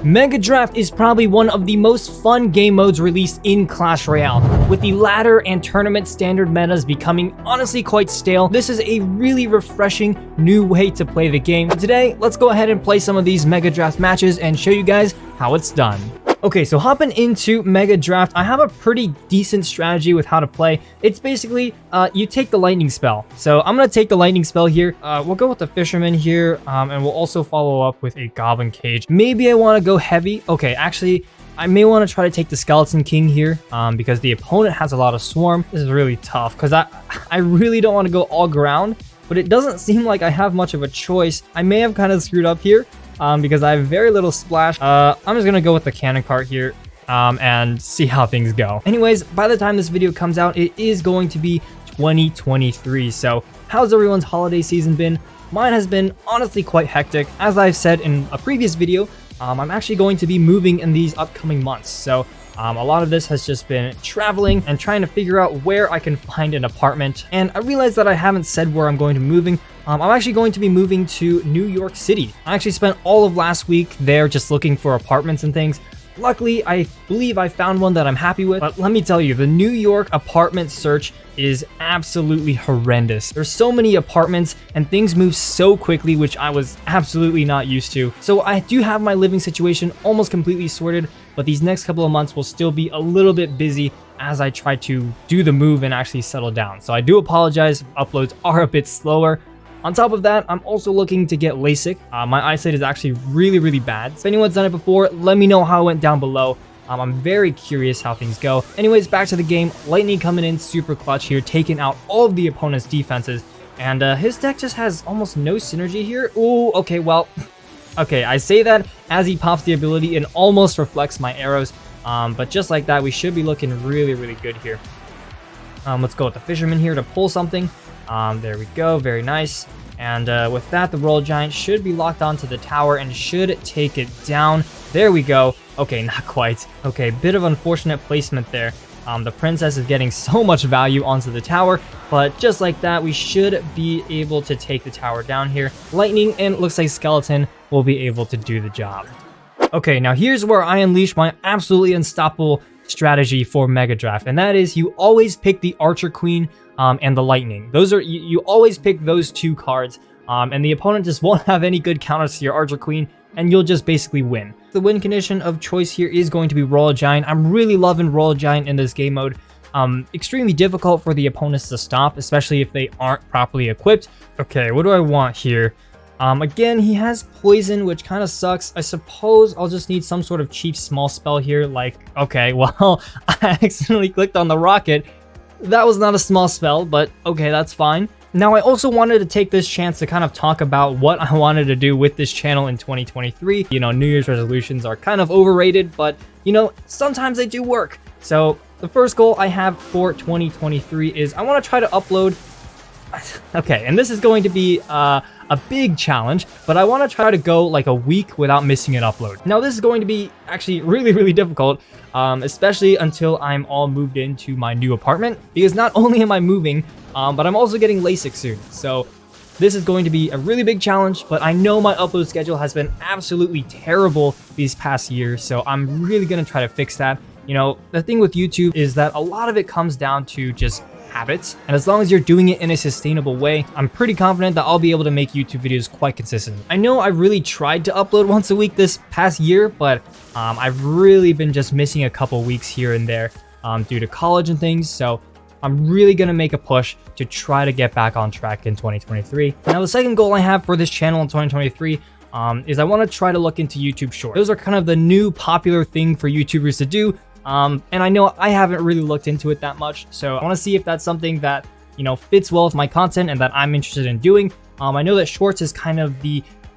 Mega Draft is probably one of the most fun game modes released in Clash Royale. With the ladder and tournament standard metas becoming honestly quite stale, this is a really refreshing new way to play the game. Today, let's go ahead and play some of these Mega Draft matches and show you guys how it's done. Okay, so hopping into Mega Draft, I have a pretty decent strategy with how to play. It's basically, you take the lightning spell. So I'm going to take the lightning spell here. We'll go with the fisherman here, and we'll also follow up with a goblin cage. Maybe I want to go heavy. Okay, actually, I may want to try to take the skeleton king here, because the opponent has a lot of swarm. This is really tough, because I really don't want to go all ground, but it doesn't seem like I have much of a choice. I may have kind of screwed up here. Because I have very little splash. I'm just gonna go with the cannon cart here and see how things go. Anyways, by the time this video comes out, it is going to be 2023. So how's everyone's holiday season been? Mine has been honestly quite hectic. As I've said in a previous video, I'm actually going to be moving in these upcoming months. So a lot of this has just been traveling and trying to figure out where I can find an apartment. And I realized that I haven't said where I'm going to be moving. I'm actually going to be moving to New York City. I actually spent all of last week there just looking for apartments and things. Luckily, I believe I found one that I'm happy with, but let me tell you, the New York apartment search is absolutely horrendous. There's so many apartments and things move so quickly, which I was absolutely not used to. So I do have my living situation almost completely sorted, but these next couple of months will still be a little bit busy as I try to do the move and actually settle down. So I do apologize if uploads are a bit slower. On top of that, I'm also looking to get LASIK. My eyesight is actually really bad. If anyone's done it before, let me know how it went down below. I'm very curious how things go. Anyways, back to the game. Lightning coming in super clutch here, taking out all of the opponent's defenses. And his deck just has almost no synergy here. Ooh, okay, well, okay, I say that as he pops the ability and almost reflects my arrows. But just like that, we should be looking really good here. Let's go with the fisherman here to pull something. There we go, very nice. And with that, the Royal Giant should be locked onto the tower and should take it down. There we go. Okay, not quite. Okay, bit of unfortunate placement there. The princess is getting so much value onto the tower, but just like that, we should be able to take the tower down here. Lightning and it looks like skeleton will be able to do the job. Okay, now here's where I unleash my absolutely unstoppable strategy for Mega Draft, and that is you always pick the Archer Queen and the Lightning. Those are you always pick those two cards, and the opponent just won't have any good counters to your Archer Queen, and you'll just basically win. The win condition of choice here is going to be Royal Giant. I'm really loving Royal Giant in this game mode. Extremely difficult for the opponents to stop, especially if they aren't properly equipped. Okay, what do I want here? Again, he has poison, which kind of sucks. I suppose I'll just need some sort of cheap small spell here. Like, okay, well, I accidentally clicked on the rocket. That was not a small spell, but okay, that's fine. Now, I also wanted to take this chance to kind of talk about what I wanted to do with this channel in 2023. You know, New Year's resolutions are kind of overrated, but, you know, sometimes they do work. So the first goal I have for 2023 is I want to try to upload. Okay, and this is going to be a big challenge, but I want to try to go like a week without missing an upload. Now, this is going to be actually really difficult, especially until I'm all moved into my new apartment, because not only am I moving, but I'm also getting LASIK soon. So this is going to be a really big challenge, but I know my upload schedule has been absolutely terrible these past years, so I'm really going to try to fix that. You know, the thing with YouTube is that a lot of it comes down to just habits, and as long as you're doing it in a sustainable way, I'm pretty confident that I'll be able to make YouTube videos quite consistent. I know I really tried to upload once a week this past year, but I've really been just missing a couple weeks here and there due to college and things, so I'm really gonna make a push to try to get back on track in 2023. Now, the second goal I have for this channel in 2023 is I want to try to look into YouTube Shorts. Those are kind of the new popular thing for YouTubers to do. And I know I haven't really looked into it that much, so I want to see if that's something that, you know, fits well with my content and that I'm interested in doing. I know that Shorts is kind of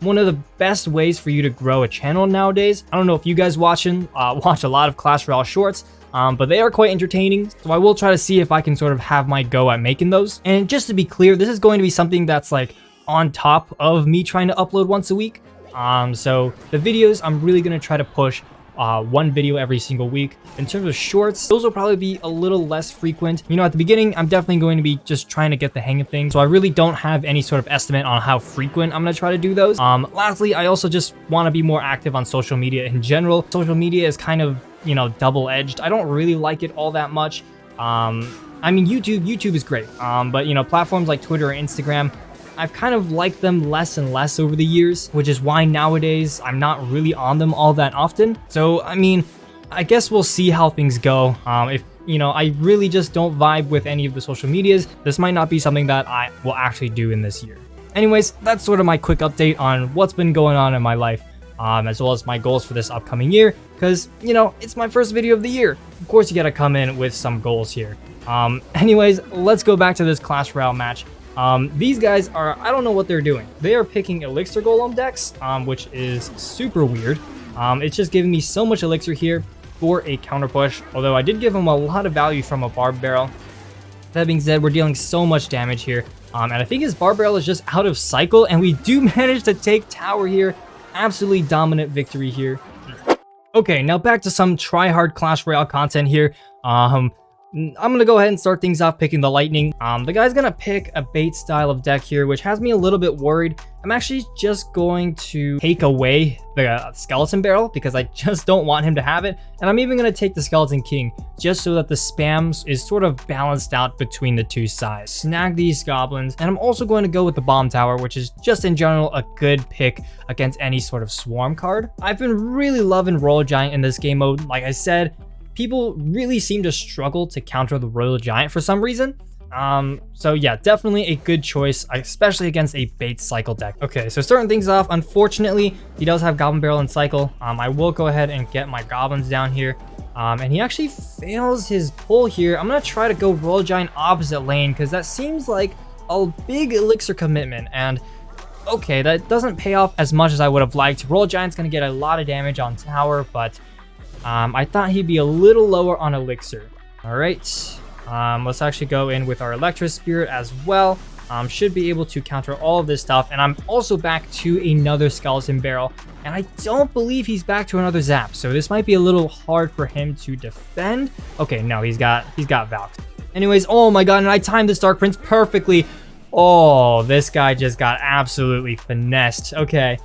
one of the best ways for you to grow a channel nowadays. I don't know if you guys watch a lot of Clash Royale Shorts, but they are quite entertaining, so I will try to see if I can sort of have my go at making those. And just to be clear, this is going to be something that's like on top of me trying to upload once a week. So the videos I'm really going to try to push one video every single week. In terms of shorts, those will probably be a little less frequent. You know, at the beginning, I'm definitely going to be just trying to get the hang of things. So I really don't have any sort of estimate on how frequent I'm going to try to do those. Lastly, I also just want to be more active on social media in general. Social media is kind of, you know, double-edged. I don't really like it all that much. I mean, YouTube is great. But, you know, platforms like Twitter or Instagram, I've kind of liked them less and less over the years, which is why nowadays I'm not really on them all that often. So, I mean, I guess we'll see how things go. If, you know, I really just don't vibe with any of the social medias, this might not be something that I will actually do in this year. Anyways, that's sort of my quick update on what's been going on in my life, as well as my goals for this upcoming year, because, you know, it's my first video of the year. Of course, you gotta come in with some goals here. Anyways, let's go back to this Clash Royale match. These guys are, I don't know what they're doing. They are picking Elixir Golem decks, which is super weird. It's just giving me so much Elixir here for a counter push, although I did give him a lot of value from a Barb Barrel. That being said, we're dealing so much damage here, and I think his Barb Barrel is just out of cycle, and we do manage to take tower here. Absolutely dominant victory here. Okay, now back to some try-hard Clash Royale content here. I'm gonna go ahead and start things off picking the Lightning. The guy's gonna pick a bait style of deck here, which has me a little bit worried. I'm actually just going to take away the Skeleton Barrel because I just don't want him to have it. And I'm even gonna take the Skeleton King just so that the spams is sort of balanced out between the two sides. Snag these goblins, and I'm also going to go with the Bomb Tower, which is just in general a good pick against any sort of swarm card. I've been really loving Royal Giant in this game mode. Like I said, people really seem to struggle to counter the Royal Giant for some reason. So yeah, definitely a good choice, especially against a bait cycle deck. Okay, so starting things off, unfortunately, he does have Goblin Barrel and cycle. I will go ahead and get my goblins down here. And he actually fails his pull here. I'm gonna try to go Royal Giant opposite lane because that seems like a big elixir commitment. And okay, that doesn't pay off as much as I would have liked. Royal Giant's gonna get a lot of damage on tower, but I thought he'd be a little lower on elixir. All right, let's actually go in with our Electro Spirit as well. Should be able to counter all of this stuff. And I'm also back to another Skeleton Barrel. And I don't believe he's back to another Zap. So this might be a little hard for him to defend. Okay, no, he's got Valk. Anyways, oh my god, and I timed this Dark Prince perfectly. Oh, this guy just got absolutely finessed. Okay.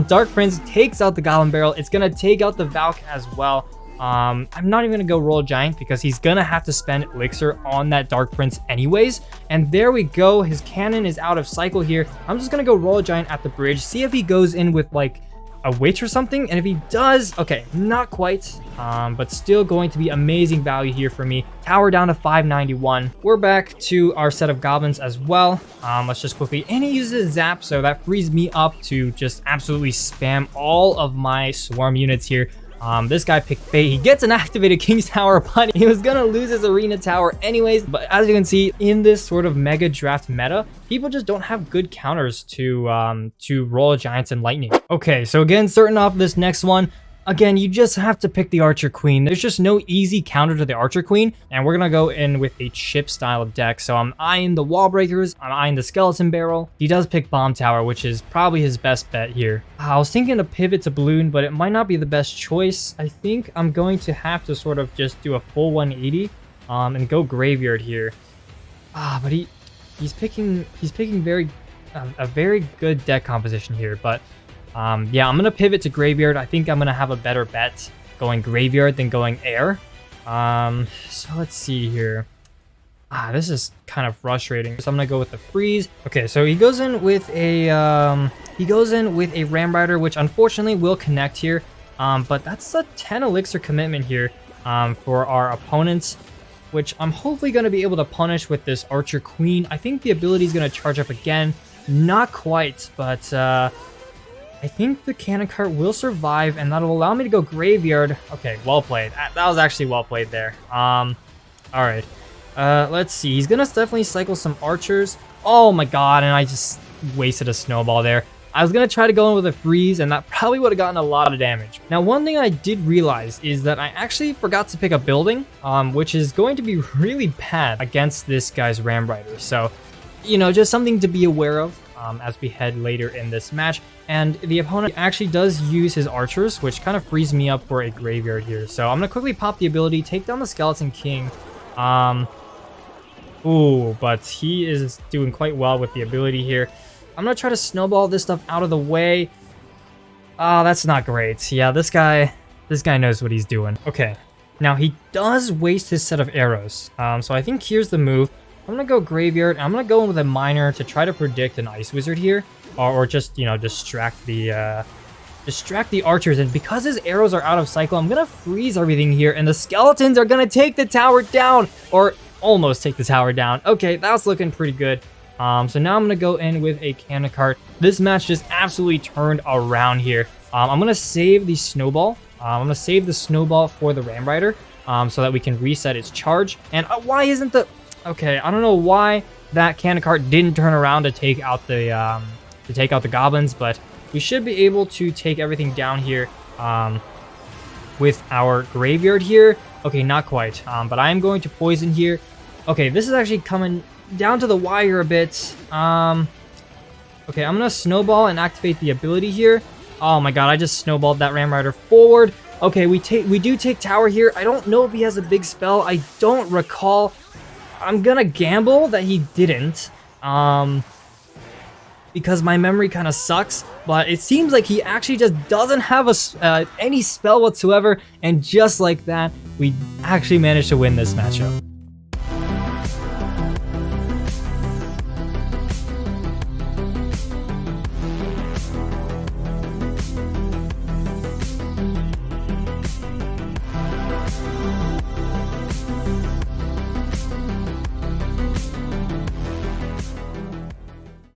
Dark Prince takes out the Goblin Barrel. It's gonna take out the Valk as well. I'm not even gonna go Royal Giant because he's gonna have to spend elixir on that Dark Prince anyways. And there we go. His cannon is out of cycle here. I'm just gonna go Royal Giant at the bridge, see if he goes in with like a witch or something. And if he does, okay, not quite, but still going to be amazing value here for me. Tower down to 591. We're back to our set of goblins as well. Let's just quickly, and he uses Zap, so that frees me up to just absolutely spam all of my swarm units here. This guy picked bait. He gets an activated King's Tower, but he was gonna lose his Arena Tower anyways. But as you can see, in this sort of mega draft meta, people just don't have good counters to Royal Giants and Lightning. Okay, so again, starting off this next one, again, you just have to pick the Archer Queen. There's just no easy counter to the Archer Queen, and we're gonna go in with a chip style of deck. So I'm eyeing the Wall Breakers, I'm eyeing the Skeleton Barrel. He does pick Bomb Tower, which is probably his best bet here. I was thinking to pivot to Balloon, but it might not be the best choice. I think I'm going to have to sort of just do a full 180 and go Graveyard here. But he's picking a very good deck composition here, but yeah, I'm gonna pivot to Graveyard. I think I'm gonna have a better bet going Graveyard than going Air. So let's see here. This is kind of frustrating. So I'm gonna go with the Freeze. Okay, so he goes in with a Ram Rider, which unfortunately will connect here. But that's a 10 elixir commitment here for our opponents, which I'm hopefully gonna be able to punish with this Archer Queen. I think the ability is gonna charge up again. Not quite, but I think the Cannon Cart will survive, and that'll allow me to go Graveyard. Okay, well played. That was actually well played there. All right. Let's see. He's gonna definitely cycle some archers. Oh my god, and I just wasted a snowball there. I was gonna try to go in with a Freeze, and that probably would have gotten a lot of damage. Now, one thing I did realize is that I actually forgot to pick a building, which is going to be really bad against this guy's Ram Rider. So, you know, just something to be aware of. as we head later in this match. And the opponent actually does use his archers, which kind of frees me up for a graveyard here. So I'm going to quickly pop the ability, take down the Skeleton King. Ooh, but he is doing quite well with the ability here. I'm going to try to snowball this stuff out of the way. Oh, that's not great. Yeah, this guy knows what he's doing. Okay, now he does waste his set of arrows. So I think here's the move. I'm going to go graveyard. I'm going to go in with a miner to try to predict an ice wizard here. Or just, you know, distract the archers. And because his arrows are out of cycle, I'm going to freeze everything here. And the skeletons are going to take the tower down. Or almost take the tower down. Okay, that's looking pretty good. So now I'm going to go in with a cannon cart. This match just absolutely turned around here. I'm going to save the snowball. I'm going to save the snowball for the Ram Rider so that we can reset its charge. And why isn't the... Okay, I don't know why that cannon cart didn't turn around to take out the goblins, but we should be able to take everything down here with our graveyard here. Okay, not quite, but I am going to poison here. Okay, this is actually coming down to the wire a bit. Okay, I'm gonna snowball and activate the ability here. Oh my god, I just snowballed that Ram Rider forward. Okay, we do take tower here. I don't know if he has a big spell. I don't recall. I'm gonna gamble that he didn't, because my memory kind of sucks, but it seems like he actually just doesn't have any spell whatsoever, and just like that, we actually managed to win this matchup.